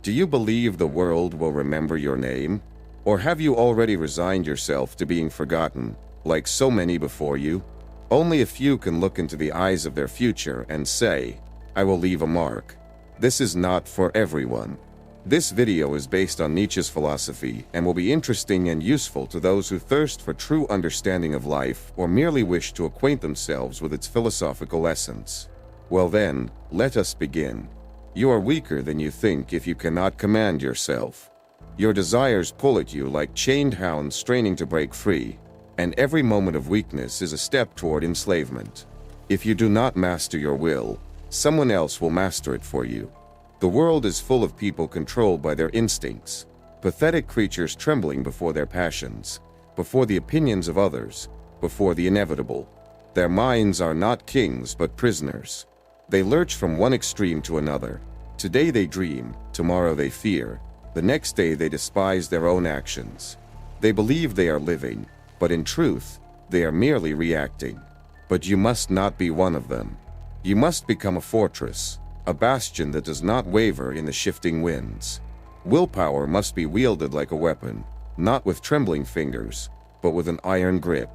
Do you believe the world will remember your name? Or have you already resigned yourself to being forgotten, like so many before you? Only a few can look into the eyes of their future and say, "I will leave a mark." This is not for everyone. This video is based on Nietzsche's philosophy and will be interesting and useful to those who thirst for true understanding of life or merely wish to acquaint themselves with its philosophical essence. Well then, let us begin. You are weaker than you think if you cannot command yourself. Your desires pull at you like chained hounds straining to break free, and every moment of weakness is a step toward enslavement. If you do not master your will, someone else will master it for you. The world is full of people controlled by their instincts, pathetic creatures trembling before their passions, before the opinions of others, before the inevitable. Their minds are not kings but prisoners. They lurch from one extreme to another. Today they dream, tomorrow they fear, the next day they despise their own actions. They believe they are living, but in truth, they are merely reacting. But you must not be one of them. You must become a fortress, a bastion that does not waver in the shifting winds. Willpower must be wielded like a weapon, not with trembling fingers, but with an iron grip.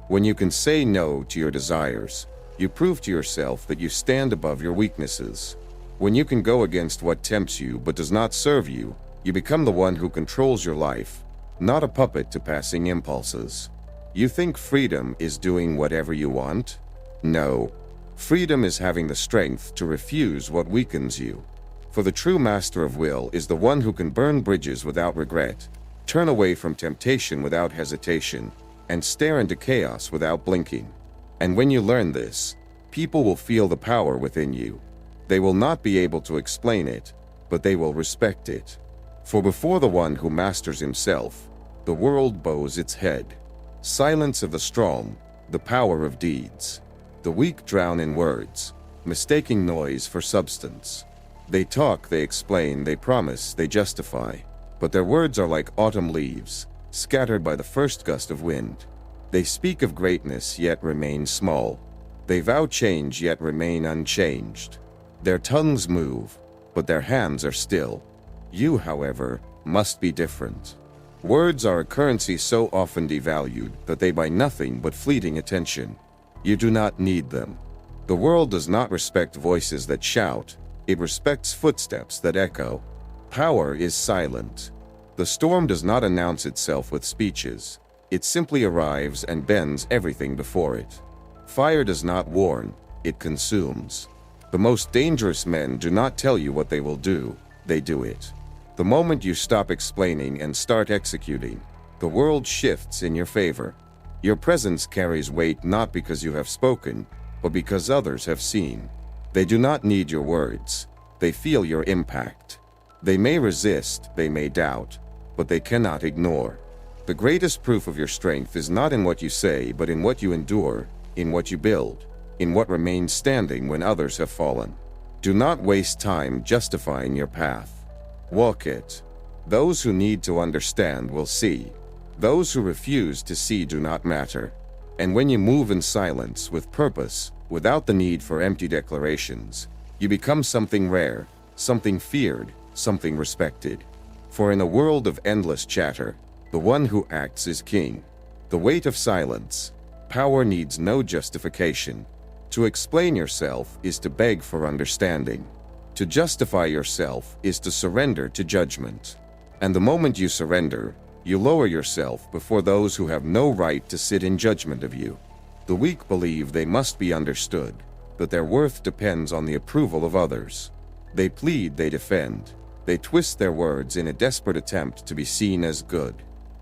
When you can say no to your desires, you prove to yourself that you stand above your weaknesses. When you can go against what tempts you but does not serve you, you become the one who controls your life, not a puppet to passing impulses. You think freedom is doing whatever you want? No. Freedom is having the strength to refuse what weakens you. For the true master of will is the one who can burn bridges without regret, turn away from temptation without hesitation, and stare into chaos without blinking. And when you learn this, people will feel the power within you. They will not be able to explain it, but they will respect it. For before the one who masters himself, the world bows its head. Silence of the strong, the power of deeds. The weak drown in words, mistaking noise for substance. They talk, they explain, they promise, they justify, but their words are like autumn leaves, scattered by the first gust of wind. They speak of greatness, yet remain small. They vow change, yet remain unchanged. Their tongues move, but their hands are still. You, however, must be different. Words are a currency so often devalued that they buy nothing but fleeting attention. You do not need them. The world does not respect voices that shout, it respects footsteps that echo. Power is silent. The storm does not announce itself with speeches. It simply arrives and bends everything before it. Fire does not warn, it consumes. The most dangerous men do not tell you what they will do, they do it. The moment you stop explaining and start executing, the world shifts in your favor. Your presence carries weight not because you have spoken, but because others have seen. They do not need your words. They feel your impact. They may resist, they may doubt, but they cannot ignore. The greatest proof of your strength is not in what you say, but in what you endure, in what you build, in what remains standing when others have fallen. Do not waste time justifying your path. Walk it. Those who need to understand will see. Those who refuse to see do not matter. And when you move in silence, with purpose, without the need for empty declarations, you become something rare, something feared, something respected. For in a world of endless chatter, the one who acts is king. The weight of silence. Power needs no justification. To explain yourself is to beg for understanding. To justify yourself is to surrender to judgment. And the moment you surrender, you lower yourself before those who have no right to sit in judgment of you. The weak believe they must be understood, that their worth depends on the approval of others. They plead, they defend. They twist their words in a desperate attempt to be seen as good.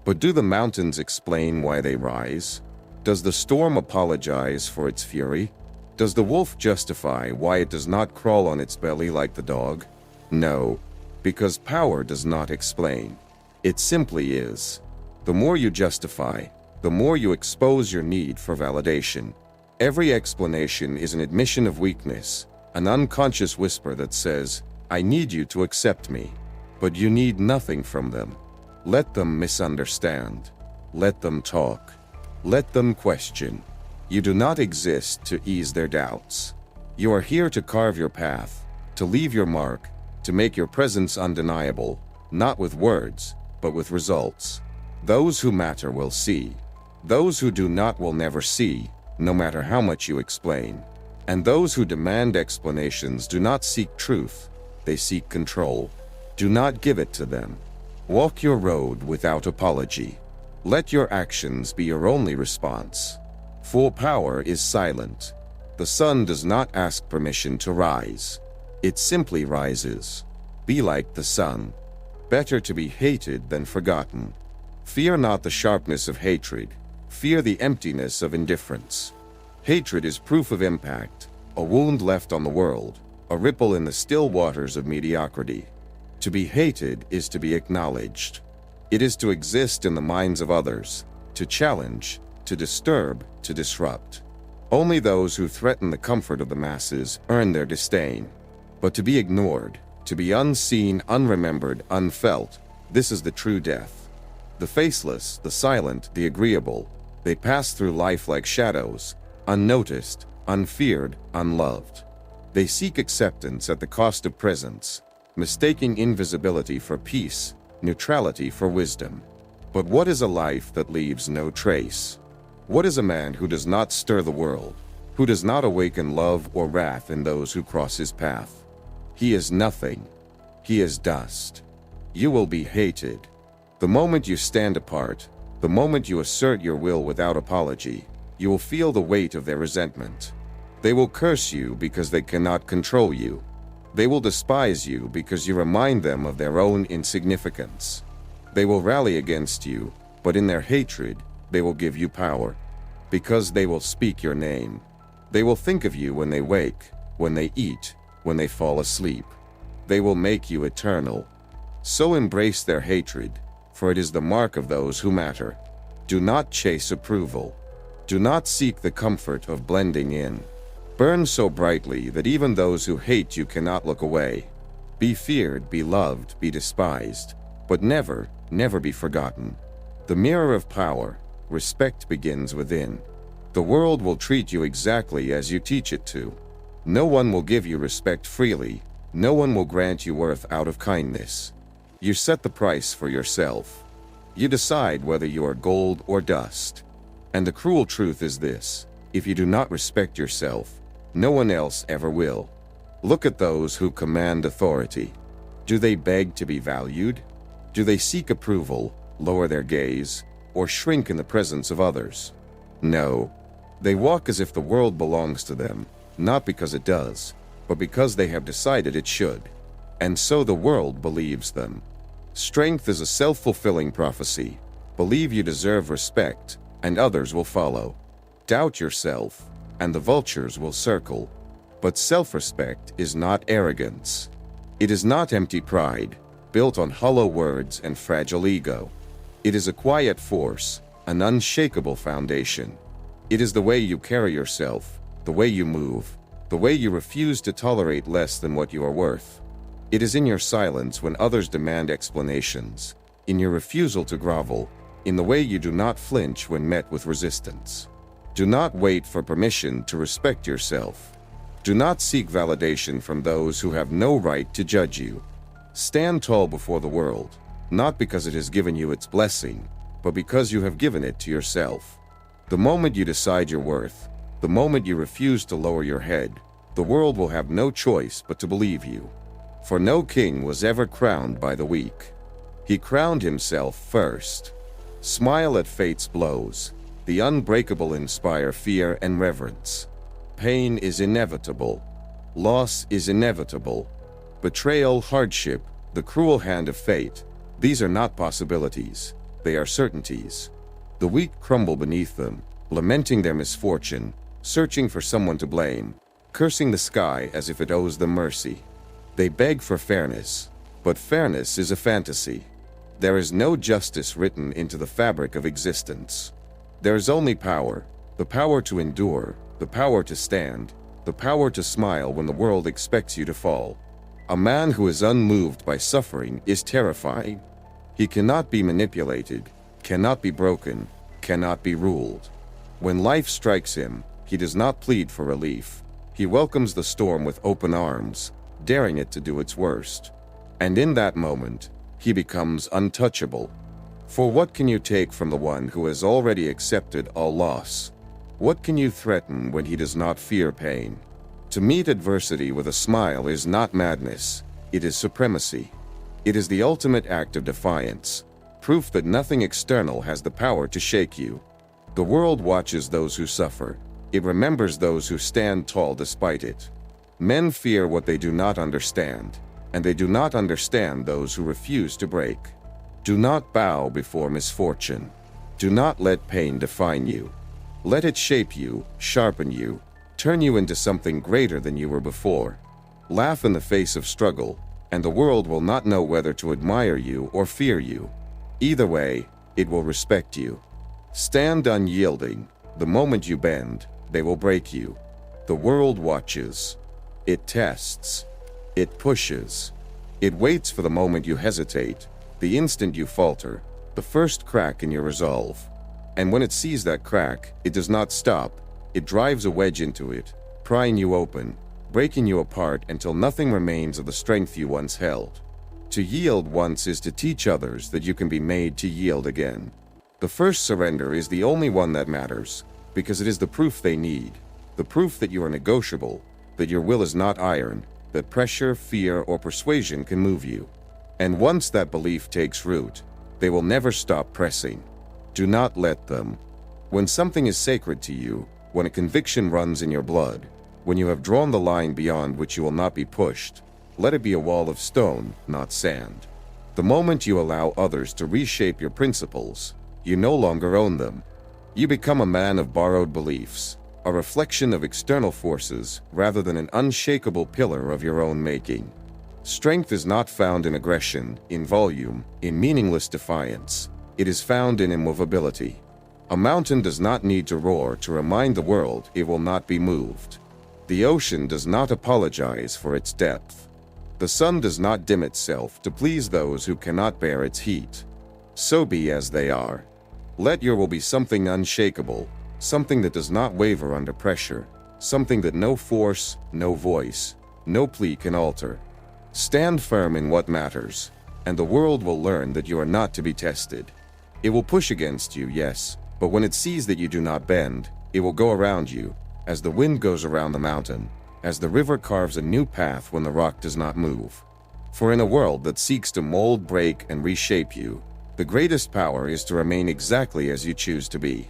But do the mountains explain why they rise? Does the storm apologize for its fury? Does the wolf justify why it does not crawl on its belly like the dog? No, because power does not explain. It simply is. The more you justify, the more you expose your need for validation. Every explanation is an admission of weakness, an unconscious whisper that says, "I need you to accept me." But you need nothing from them. Let them misunderstand. Let them talk. Let them question. You do not exist to ease their doubts. You are here to carve your path, to leave your mark, to make your presence undeniable, not with words, but with results. Those who matter will see. Those who do not will never see, no matter how much you explain. And those who demand explanations do not seek truth, they seek control. Do not give it to them. Walk your road without apology. Let your actions be your only response. For power is silent. The sun does not ask permission to rise. It simply rises. Be like the sun. Better to be hated than forgotten. Fear not the sharpness of hatred. Fear the emptiness of indifference. Hatred is proof of impact, a wound left on the world, a ripple in the still waters of mediocrity. To be hated is to be acknowledged. It is to exist in the minds of others, to challenge, to disturb, to disrupt. Only those who threaten the comfort of the masses earn their disdain. But to be ignored, to be unseen, unremembered, unfelt, this is the true death. The faceless, the silent, the agreeable, they pass through life like shadows, unnoticed, unfeared, unloved. They seek acceptance at the cost of presence, mistaking invisibility for peace, neutrality for wisdom. But what is a life that leaves no trace? What is a man who does not stir the world, who does not awaken love or wrath in those who cross his path? He is nothing. He is dust. You will be hated. The moment you stand apart, the moment you assert your will without apology, you will feel the weight of their resentment. They will curse you because they cannot control you. They will despise you because you remind them of their own insignificance. They will rally against you, but in their hatred, they will give you power, because they will speak your name. They will think of you when they wake, when they eat, when they fall asleep. They will make you eternal. So embrace their hatred, for it is the mark of those who matter. Do not chase approval. Do not seek the comfort of blending in. Burn so brightly that even those who hate you cannot look away. Be feared, be loved, be despised, but never, never be forgotten. The mirror of power, respect begins within. The world will treat you exactly as you teach it to. No one will give you respect freely. No one will grant you worth out of kindness. You set the price for yourself. You decide whether you are gold or dust. And the cruel truth is this: if you do not respect yourself, no one else ever will. Look at those who command authority. Do they beg to be valued? Do they seek approval, lower their gaze, or shrink in the presence of others? No. They walk as if the world belongs to them, not because it does, but because they have decided it should. And so the world believes them. Strength is a self-fulfilling prophecy. Believe you deserve respect, and others will follow. Doubt yourself, and the vultures will circle. But self-respect is not arrogance. It is not empty pride, built on hollow words and fragile ego. It is a quiet force, an unshakable foundation. It is the way you carry yourself, the way you move, the way you refuse to tolerate less than what you are worth. It is in your silence when others demand explanations, in your refusal to grovel, in the way you do not flinch when met with resistance. Do not wait for permission to respect yourself. Do not seek validation from those who have no right to judge you. Stand tall before the world, not because it has given you its blessing, but because you have given it to yourself. The moment you decide your worth, the moment you refuse to lower your head, the world will have no choice but to believe you. For no king was ever crowned by the weak. He crowned himself first. Smile at fate's blows. The unbreakable inspire fear and reverence. Pain is inevitable. Loss is inevitable. Betrayal, hardship, the cruel hand of fate, these are not possibilities. They are certainties. The weak crumble beneath them, lamenting their misfortune, searching for someone to blame, cursing the sky as if it owes them mercy. They beg for fairness, but fairness is a fantasy. There is no justice written into the fabric of existence. There is only power, the power to endure, the power to stand, the power to smile when the world expects you to fall. A man who is unmoved by suffering is terrifying. He cannot be manipulated, cannot be broken, cannot be ruled. When life strikes him, he does not plead for relief. He welcomes the storm with open arms, daring it to do its worst. And in that moment, he becomes untouchable. For what can you take from the one who has already accepted all loss? What can you threaten when he does not fear pain? To meet adversity with a smile is not madness, it is supremacy. It is the ultimate act of defiance, proof that nothing external has the power to shake you. The world watches those who suffer. It remembers those who stand tall despite it. Men fear what they do not understand, and they do not understand those who refuse to break. Do not bow before misfortune. Do not let pain define you. Let it shape you, sharpen you, turn you into something greater than you were before. Laugh in the face of struggle, and the world will not know whether to admire you or fear you. Either way, it will respect you. Stand unyielding. The moment you bend, they will break you. The world watches. It tests. It pushes. It waits for the moment you hesitate, the instant you falter, the first crack in your resolve. And when it sees that crack, it does not stop. It drives a wedge into it, prying you open, breaking you apart until nothing remains of the strength you once held. To yield once is to teach others that you can be made to yield again. The first surrender is the only one that matters, because it is the proof they need, the proof that you are negotiable, that your will is not iron, that pressure, fear, or persuasion can move you. And once that belief takes root, they will never stop pressing. Do not let them. When something is sacred to you, when a conviction runs in your blood, when you have drawn the line beyond which you will not be pushed, let it be a wall of stone, not sand. The moment you allow others to reshape your principles, you no longer own them. You become a man of borrowed beliefs, a reflection of external forces rather than an unshakable pillar of your own making. Strength is not found in aggression, in volume, in meaningless defiance. It is found in immovability. A mountain does not need to roar to remind the world it will not be moved. The ocean does not apologize for its depth. The sun does not dim itself to please those who cannot bear its heat. So be as they are. Let your will be something unshakable, something that does not waver under pressure, something that no force, no voice, no plea can alter. Stand firm in what matters, and the world will learn that you are not to be tested. It will push against you, yes, but when it sees that you do not bend, it will go around you, as the wind goes around the mountain, as the river carves a new path when the rock does not move. For in a world that seeks to mold, break, and reshape you, the greatest power is to remain exactly as you choose to be.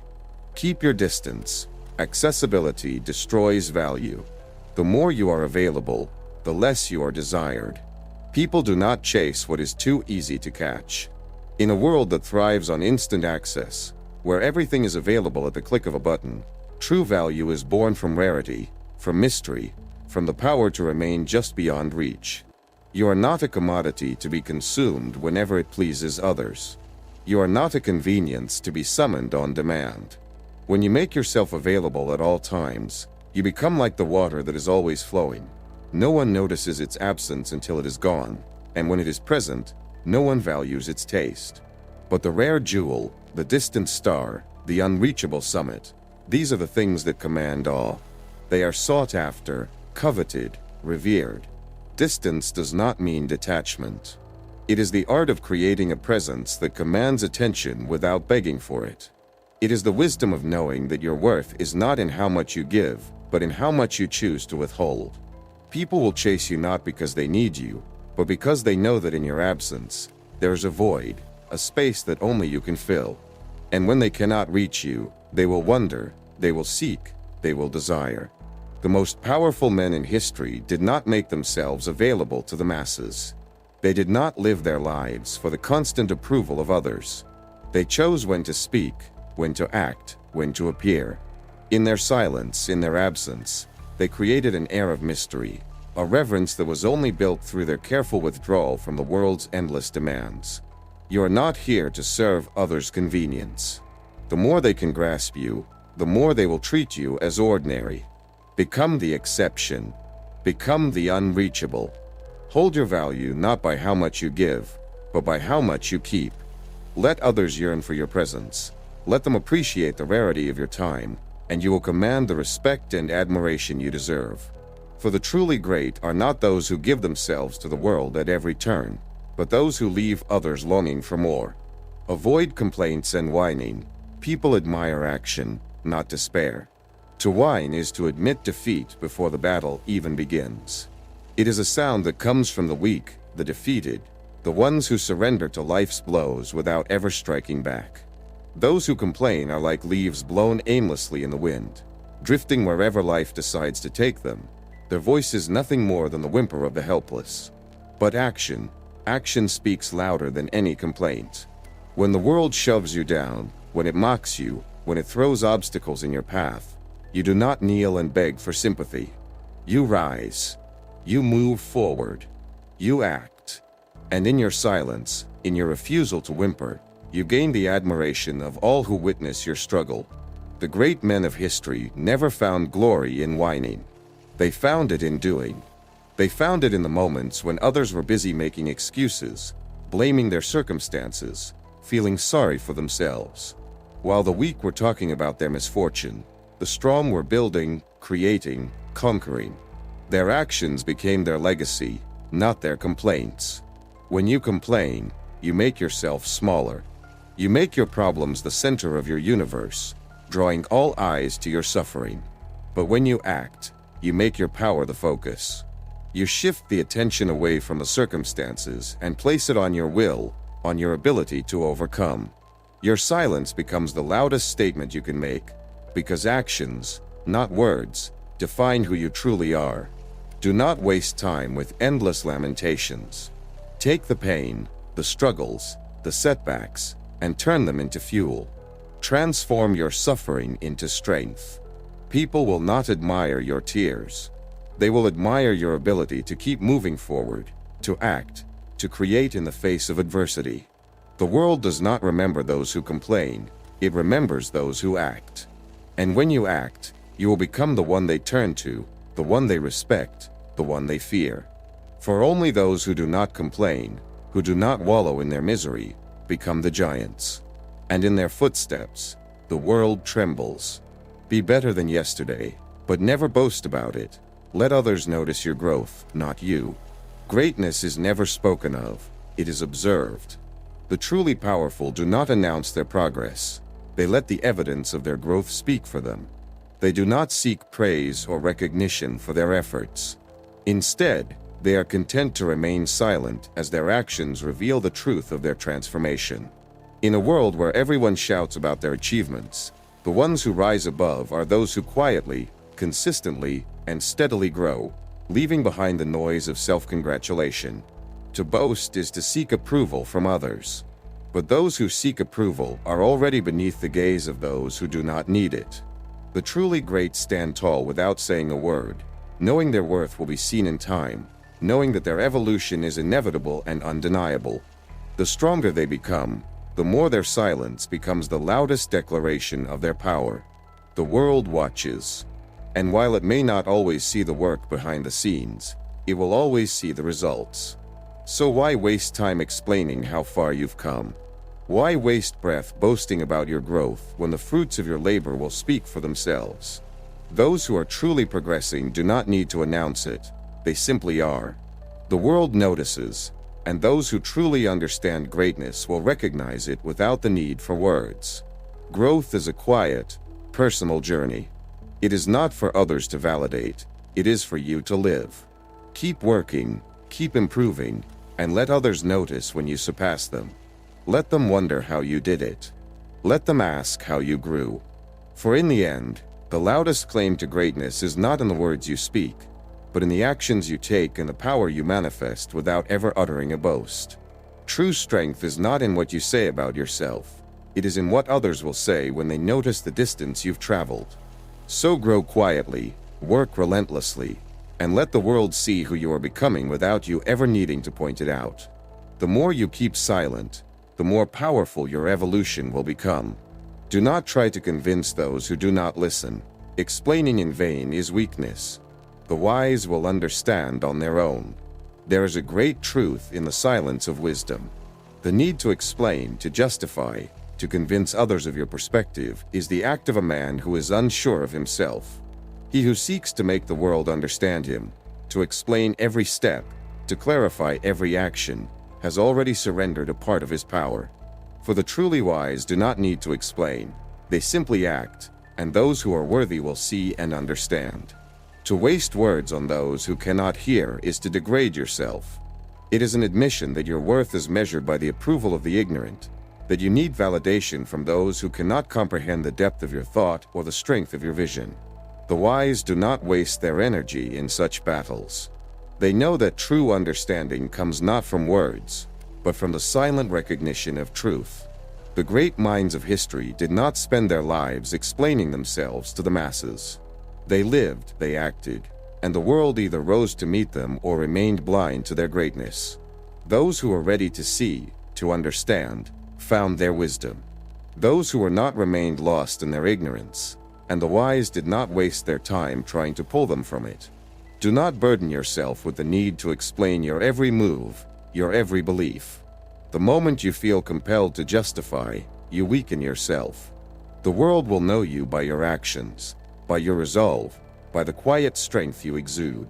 Keep your distance. Accessibility destroys value. The more you are available, the less you are desired. People do not chase what is too easy to catch. In a world that thrives on instant access, where everything is available at the click of a button, true value is born from rarity, from mystery, from the power to remain just beyond reach. You are not a commodity to be consumed whenever it pleases others. You are not a convenience to be summoned on demand. When you make yourself available at all times, you become like the water that is always flowing. No one notices its absence until it is gone, and when it is present, no one values its taste. But the rare jewel, the distant star, the unreachable summit, these are the things that command awe. They are sought after, coveted, revered. Distance does not mean detachment. It is the art of creating a presence that commands attention without begging for it. It is the wisdom of knowing that your worth is not in how much you give, but in how much you choose to withhold. People will chase you not because they need you, but because they know that in your absence, there is a void, a space that only you can fill. And when they cannot reach you, they will wonder, they will seek, they will desire. The most powerful men in history did not make themselves available to the masses. They did not live their lives for the constant approval of others. They chose when to speak, when to act, when to appear. In their silence, in their absence, they created an air of mystery, a reverence that was only built through their careful withdrawal from the world's endless demands. You are not here to serve others' convenience. The more they can grasp you, the more they will treat you as ordinary. Become the exception. Become the unreachable. Hold your value not by how much you give, but by how much you keep. Let others yearn for your presence. Let them appreciate the rarity of your time, and you will command the respect and admiration you deserve. For the truly great are not those who give themselves to the world at every turn, but those who leave others longing for more. Avoid complaints and whining. People admire action, not despair. To whine is to admit defeat before the battle even begins. It is a sound that comes from the weak, the defeated, the ones who surrender to life's blows without ever striking back. Those who complain are like leaves blown aimlessly in the wind, drifting wherever life decides to take them. Their voice is nothing more than the whimper of the helpless. But action speaks louder than any complaint. When the world shoves you down, when it mocks you, when it throws obstacles in your path, you do not kneel and beg for sympathy. You rise. You move forward. You act. And in your silence, in your refusal to whimper, you gain the admiration of all who witness your struggle. The great men of history never found glory in whining. They found it in doing. They found it in the moments when others were busy making excuses, blaming their circumstances, feeling sorry for themselves. While the weak were talking about their misfortune, the strong were building, creating, conquering. Their actions became their legacy, not their complaints. When you complain, you make yourself smaller. You make your problems the center of your universe, drawing all eyes to your suffering. But when you act, you make your power the focus. You shift the attention away from the circumstances and place it on your will, on your ability to overcome. Your silence becomes the loudest statement you can make, because actions, not words, define who you truly are. Do not waste time with endless lamentations. Take the pain, the struggles, the setbacks, and turn them into fuel. Transform your suffering into strength. People will not admire your tears. They will admire your ability to keep moving forward, to act, to create in the face of adversity. The world does not remember those who complain, it remembers those who act. And when you act, you will become the one they turn to, the one they respect, the one they fear. For only those who do not complain, who do not wallow in their misery, become the giants. And in their footsteps, the world trembles. Be better than yesterday, but never boast about it. Let others notice your growth, not you. Greatness is never spoken of, it is observed. The truly powerful do not announce their progress. They let the evidence of their growth speak for them. They do not seek praise or recognition for their efforts. Instead, they are content to remain silent as their actions reveal the truth of their transformation. In a world where everyone shouts about their achievements, the ones who rise above are those who quietly, consistently, and steadily grow, leaving behind the noise of self-congratulation. To boast is to seek approval from others. But those who seek approval are already beneath the gaze of those who do not need it. The truly great stand tall without saying a word, knowing their worth will be seen in time, knowing that their evolution is inevitable and undeniable. The stronger they become, the more their silence becomes the loudest declaration of their power. The world watches. And while it may not always see the work behind the scenes, it will always see the results. So why waste time explaining how far you've come? Why waste breath boasting about your growth when the fruits of your labor will speak for themselves? Those who are truly progressing do not need to announce it, they simply are. The world notices, and those who truly understand greatness will recognize it without the need for words. Growth is a quiet, personal journey. It is not for others to validate, it is for you to live. Keep working, keep improving, and let others notice when you surpass them. Let them wonder how you did it. Let them ask how you grew. For in the end, the loudest claim to greatness is not in the words you speak, but in the actions you take and the power you manifest without ever uttering a boast. True strength is not in what you say about yourself. It is in what others will say when they notice the distance you've traveled. So grow quietly, work relentlessly, and let the world see who you are becoming without you ever needing to point it out. The more you keep silent, the more powerful your evolution will become. Do not try to convince those who do not listen. Explaining in vain is weakness. The wise will understand on their own. There is a great truth in the silence of wisdom. The need to explain, to justify, to convince others of your perspective is the act of a man who is unsure of himself. He who seeks to make the world understand him, to explain every step, to clarify every action, has already surrendered a part of his power. For the truly wise do not need to explain, they simply act, and those who are worthy will see and understand. To waste words on those who cannot hear is to degrade yourself. It is an admission that your worth is measured by the approval of the ignorant, that you need validation from those who cannot comprehend the depth of your thought or the strength of your vision. The wise do not waste their energy in such battles. They know that true understanding comes not from words, but from the silent recognition of truth. The great minds of history did not spend their lives explaining themselves to the masses. They lived, they acted, and the world either rose to meet them or remained blind to their greatness. Those who were ready to see, to understand, found their wisdom. Those who were not remained lost in their ignorance, and the wise did not waste their time trying to pull them from it. Do not burden yourself with the need to explain your every move, your every belief. The moment you feel compelled to justify, you weaken yourself. The world will know you by your actions, by your resolve, by the quiet strength you exude.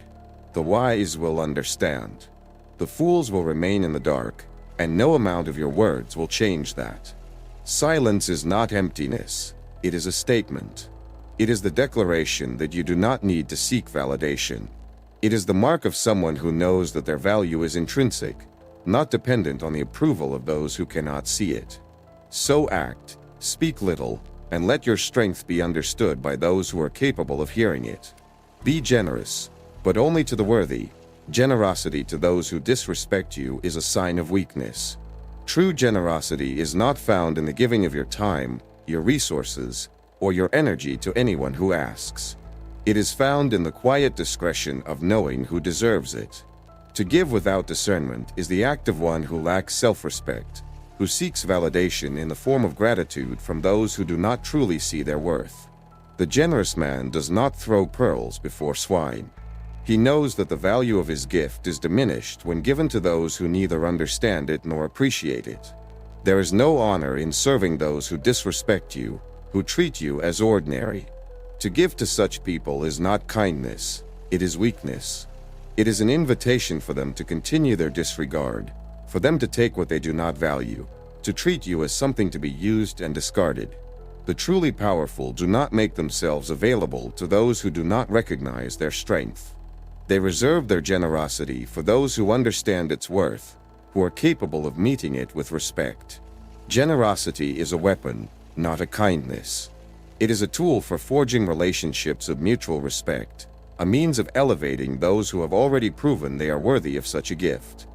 The wise will understand. The fools will remain in the dark, and no amount of your words will change that. Silence is not emptiness, it is a statement. It is the declaration that you do not need to seek validation. It is the mark of someone who knows that their value is intrinsic, not dependent on the approval of those who cannot see it. So act, speak little, and let your strength be understood by those who are capable of hearing it. Be generous, but only to the worthy. Generosity to those who disrespect you is a sign of weakness. True generosity is not found in the giving of your time, your resources, or your energy to anyone who asks. It is found in the quiet discretion of knowing who deserves it. To give without discernment is the act of one who lacks self-respect, who seeks validation in the form of gratitude from those who do not truly see their worth. The generous man does not throw pearls before swine. He knows that the value of his gift is diminished when given to those who neither understand it nor appreciate it. There is no honor in serving those who disrespect you, who treat you as ordinary. To give to such people is not kindness, it is weakness. It is an invitation for them to continue their disregard, for them to take what they do not value, to treat you as something to be used and discarded. The truly powerful do not make themselves available to those who do not recognize their strength. They reserve their generosity for those who understand its worth, who are capable of meeting it with respect. Generosity is a weapon, not a kindness. It is a tool for forging relationships of mutual respect, a means of elevating those who have already proven they are worthy of such a gift.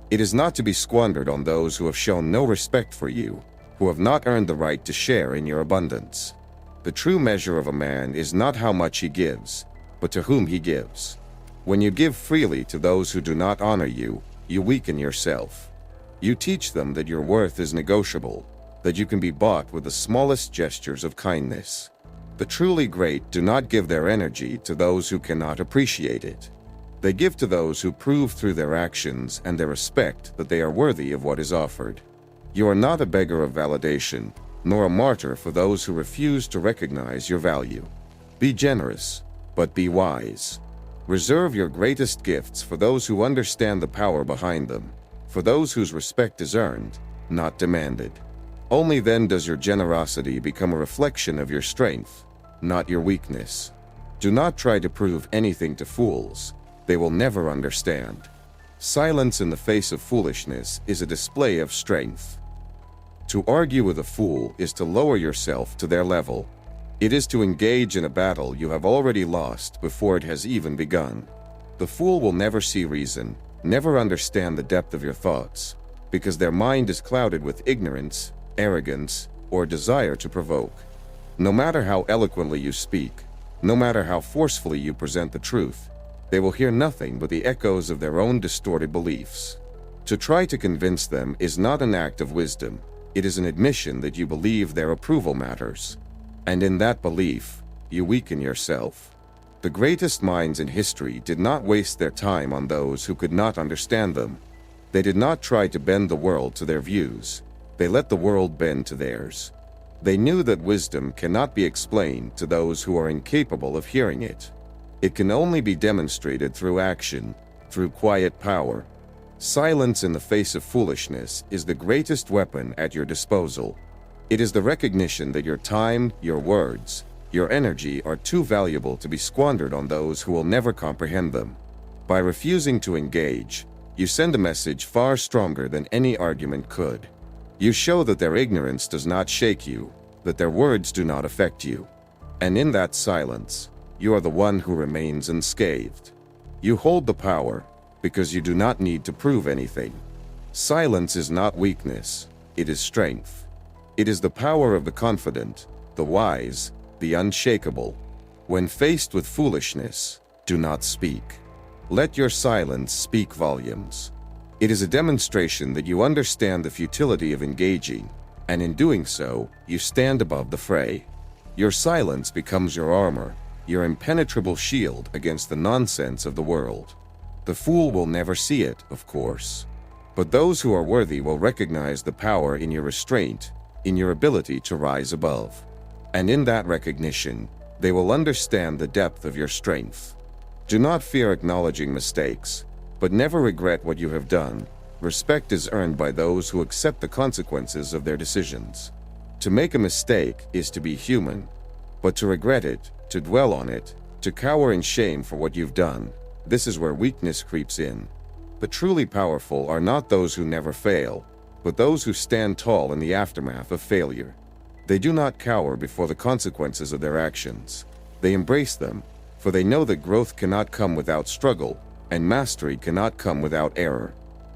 It is not to be squandered on those who have shown no respect for you, who have not earned the right to share in your abundance. The true measure of a man is not how much he gives, but to whom he gives. When you give freely to those who do not honor you, you weaken yourself. You teach them that your worth is negotiable, that you can be bought with the smallest gestures of kindness. The truly great do not give their energy to those who cannot appreciate it. They give to those who prove through their actions and their respect that they are worthy of what is offered. You are not a beggar of validation, nor a martyr for those who refuse to recognize your value. Be generous, but be wise. Reserve your greatest gifts for those who understand the power behind them, for those whose respect is earned, not demanded. Only then does your generosity become a reflection of your strength, not your weakness. Do not try to prove anything to fools. They will never understand. Silence in the face of foolishness is a display of strength. To argue with a fool is to lower yourself to their level. It is to engage in a battle you have already lost before it has even begun. The fool will never see reason, never understand the depth of your thoughts, because their mind is clouded with ignorance, arrogance, or desire to provoke. No matter how eloquently you speak, no matter how forcefully you present the truth, they will hear nothing but the echoes of their own distorted beliefs. To try to convince them is not an act of wisdom, it is an admission that you believe their approval matters. And in that belief, you weaken yourself. The greatest minds in history did not waste their time on those who could not understand them. They did not try to bend the world to their views. They let the world bend to theirs. They knew that wisdom cannot be explained to those who are incapable of hearing it. It can only be demonstrated through action, through quiet power. Silence in the face of foolishness is the greatest weapon at your disposal. It is the recognition that your time, your words, your energy are too valuable to be squandered on those who will never comprehend them. By refusing to engage, you send a message far stronger than any argument could. You show that their ignorance does not shake you, that their words do not affect you. And in that silence, you are the one who remains unscathed. You hold the power because you do not need to prove anything. Silence is not weakness, it is strength. It is the power of the confident, the wise, the unshakable. When faced with foolishness, do not speak. Let your silence speak volumes. It is a demonstration that you understand the futility of engaging, and in doing so, you stand above the fray. Your silence becomes your armor, your impenetrable shield against the nonsense of the world. The fool will never see it, of course. But those who are worthy will recognize the power in your restraint, in your ability to rise above. And in that recognition, they will understand the depth of your strength. Do not fear acknowledging mistakes, but never regret what you have done. Respect is earned by those who accept the consequences of their decisions. To make a mistake is to be human, but to regret it, to dwell on it, to cower in shame for what you've done, this is where weakness creeps in. The truly powerful are not those who never fail, but those who stand tall in the aftermath of failure. They do not cower before the consequences of their actions. They embrace them, for they know that growth cannot come without struggle, and mastery cannot come without error.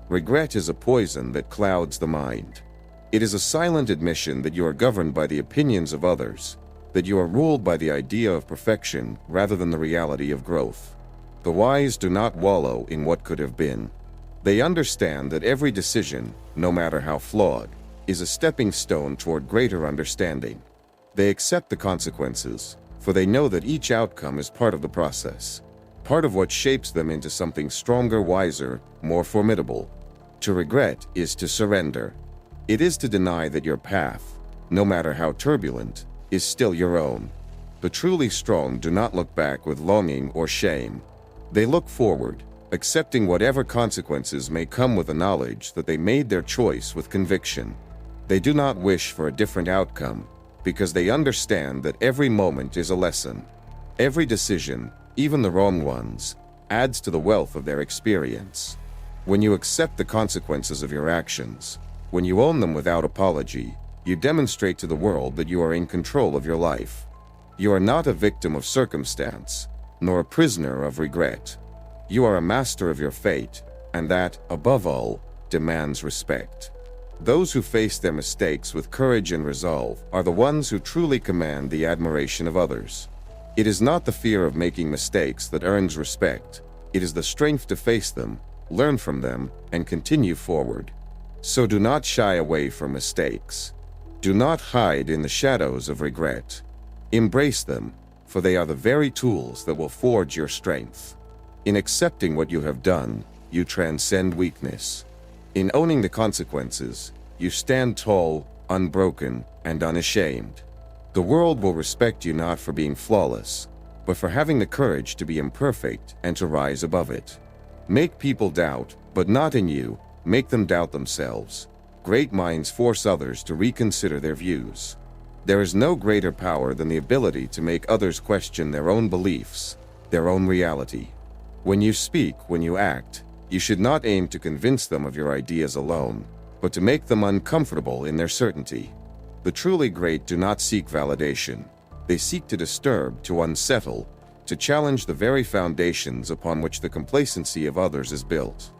Regret is a poison that clouds the mind. It is a silent admission that you are governed by the opinions of others, that you are ruled by the idea of perfection rather than the reality of growth. The wise do not wallow in what could have been. They understand that every decision, no matter how flawed, is a stepping stone toward greater understanding. They accept the consequences, for they know that each outcome is part of the process, part of what shapes them into something stronger, wiser, more formidable. To regret is to surrender. It is to deny that your path, no matter how turbulent, is still your own. The truly strong do not look back with longing or shame. They look forward, accepting whatever consequences may come with the knowledge that they made their choice with conviction. They do not wish for a different outcome, because they understand that every moment is a lesson. Every decision, even the wrong ones, adds to the wealth of their experience. When you accept the consequences of your actions, when you own them without apology, you demonstrate to the world that you are in control of your life. You are not a victim of circumstance, nor a prisoner of regret. You are a master of your fate, and that, above all, demands respect. Those who face their mistakes with courage and resolve are the ones who truly command the admiration of others. It is not the fear of making mistakes that earns respect. It is the strength to face them, learn from them, and continue forward. So do not shy away from mistakes. Do not hide in the shadows of regret. Embrace them, for they are the very tools that will forge your strength. In accepting what you have done, you transcend weakness. In owning the consequences, you stand tall, unbroken, and unashamed. The world will respect you not for being flawless, but for having the courage to be imperfect and to rise above it. Make people doubt, but not in you. Make them doubt themselves. Great minds force others to reconsider their views. There is no greater power than the ability to make others question their own beliefs, their own reality. When you speak, when you act, you should not aim to convince them of your ideas alone, but to make them uncomfortable in their certainty. The truly great do not seek validation. They seek to disturb, to unsettle, to challenge the very foundations upon which the complacency of others is built.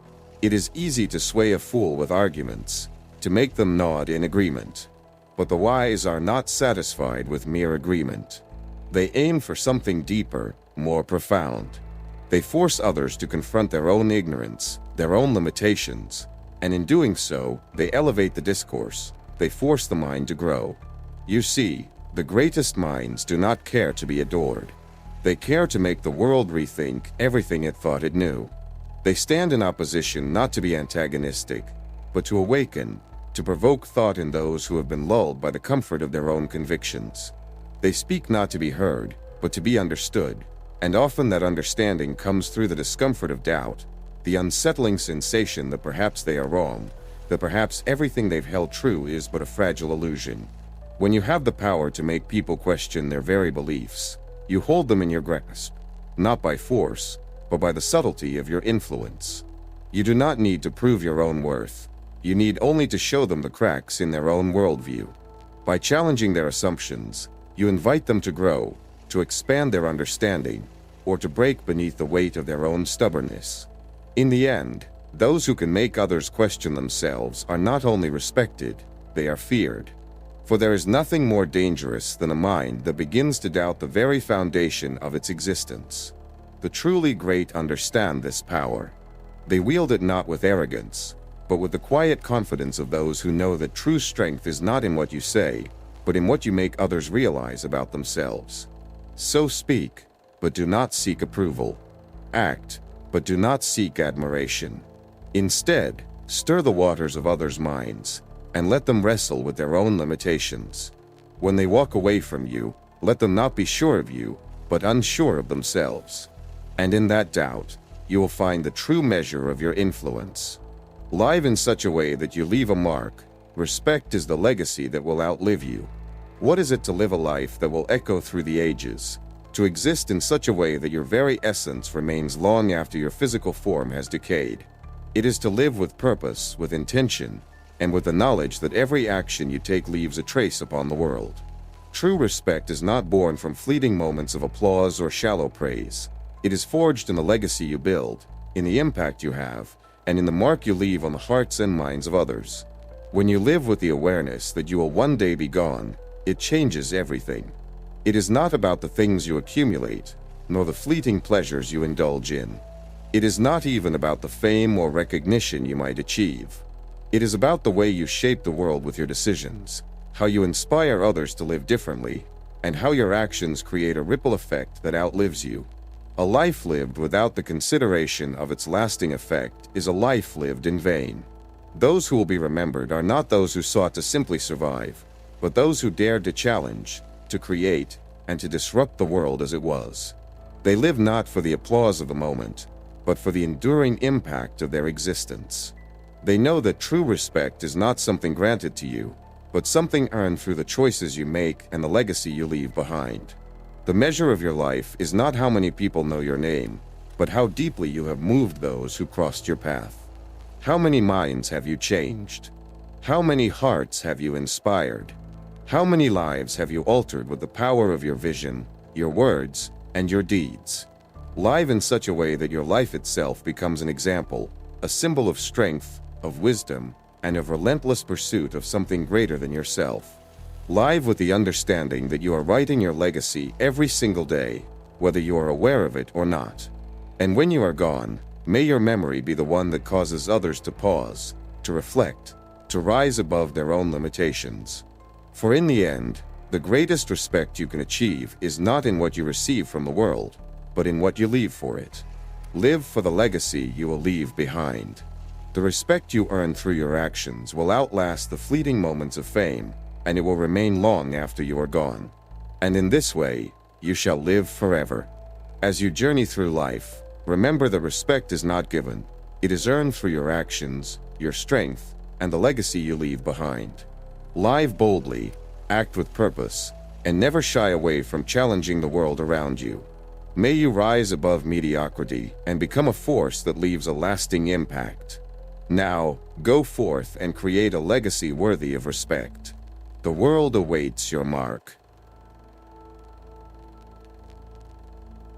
It is easy to sway a fool with arguments, to make them nod in agreement. But the wise are not satisfied with mere agreement. They aim for something deeper, more profound. They force others to confront their own ignorance, their own limitations, and in doing so, they elevate the discourse. They force the mind to grow. You see, the greatest minds do not care to be adored. They care to make the world rethink everything it thought it knew. They stand in opposition not to be antagonistic, but to awaken, to provoke thought in those who have been lulled by the comfort of their own convictions. They speak not to be heard, but to be understood. And often that understanding comes through the discomfort of doubt, the unsettling sensation that perhaps they are wrong, that perhaps everything they've held true is but a fragile illusion. When you have the power to make people question their very beliefs, you hold them in your grasp, not by force, but by the subtlety of your influence. You do not need to prove your own worth. You need only to show them the cracks in their own worldview. By challenging their assumptions, you invite them to grow, to expand their understanding, or to break beneath the weight of their own stubbornness. In the end, those who can make others question themselves are not only respected, they are feared. For there is nothing more dangerous than a mind that begins to doubt the very foundation of its existence. The truly great understand this power. They wield it not with arrogance, but with the quiet confidence of those who know that true strength is not in what you say, but in what you make others realize about themselves. So speak, but do not seek approval. Act, but do not seek admiration. Instead, stir the waters of others' minds, and let them wrestle with their own limitations. When they walk away from you, let them not be sure of you, but unsure of themselves. And in that doubt, you will find the true measure of your influence. Live in such a way that you leave a mark. Respect is the legacy that will outlive you. What is it to live a life that will echo through the ages? To exist in such a way that your very essence remains long after your physical form has decayed. It is to live with purpose, with intention, and with the knowledge that every action you take leaves a trace upon the world. True respect is not born from fleeting moments of applause or shallow praise. It is forged in the legacy you build, in the impact you have, and in the mark you leave on the hearts and minds of others. When you live with the awareness that you will one day be gone, it changes everything. It is not about the things you accumulate, nor the fleeting pleasures you indulge in. It is not even about the fame or recognition you might achieve. It is about the way you shape the world with your decisions, how you inspire others to live differently, and how your actions create a ripple effect that outlives you. A life lived without the consideration of its lasting effect is a life lived in vain. Those who will be remembered are not those who sought to simply survive, but those who dared to challenge, to create, and to disrupt the world as it was. They live not for the applause of the moment, but for the enduring impact of their existence. They know that true respect is not something granted to you, but something earned through the choices you make and the legacy you leave behind. The measure of your life is not how many people know your name, but how deeply you have moved those who crossed your path. How many minds have you changed? How many hearts have you inspired? How many lives have you altered with the power of your vision, your words, and your deeds? Live in such a way that your life itself becomes an example, a symbol of strength, of wisdom, and of relentless pursuit of something greater than yourself. Live with the understanding that you are writing your legacy every single day, whether you are aware of it or not. And when you are gone, may your memory be the one that causes others to pause, to reflect, to rise above their own limitations. For in the end, the greatest respect you can achieve is not in what you receive from the world, but in what you leave for it. Live for the legacy you will leave behind. The respect you earn through your actions will outlast the fleeting moments of fame, and it will remain long after you are gone. And in this way, you shall live forever. As you journey through life, remember that respect is not given. It is earned through your actions, your strength, and the legacy you leave behind. Live boldly, act with purpose, and never shy away from challenging the world around you. May you rise above mediocrity and become a force that leaves a lasting impact. Now, go forth and create a legacy worthy of respect. The world awaits your mark.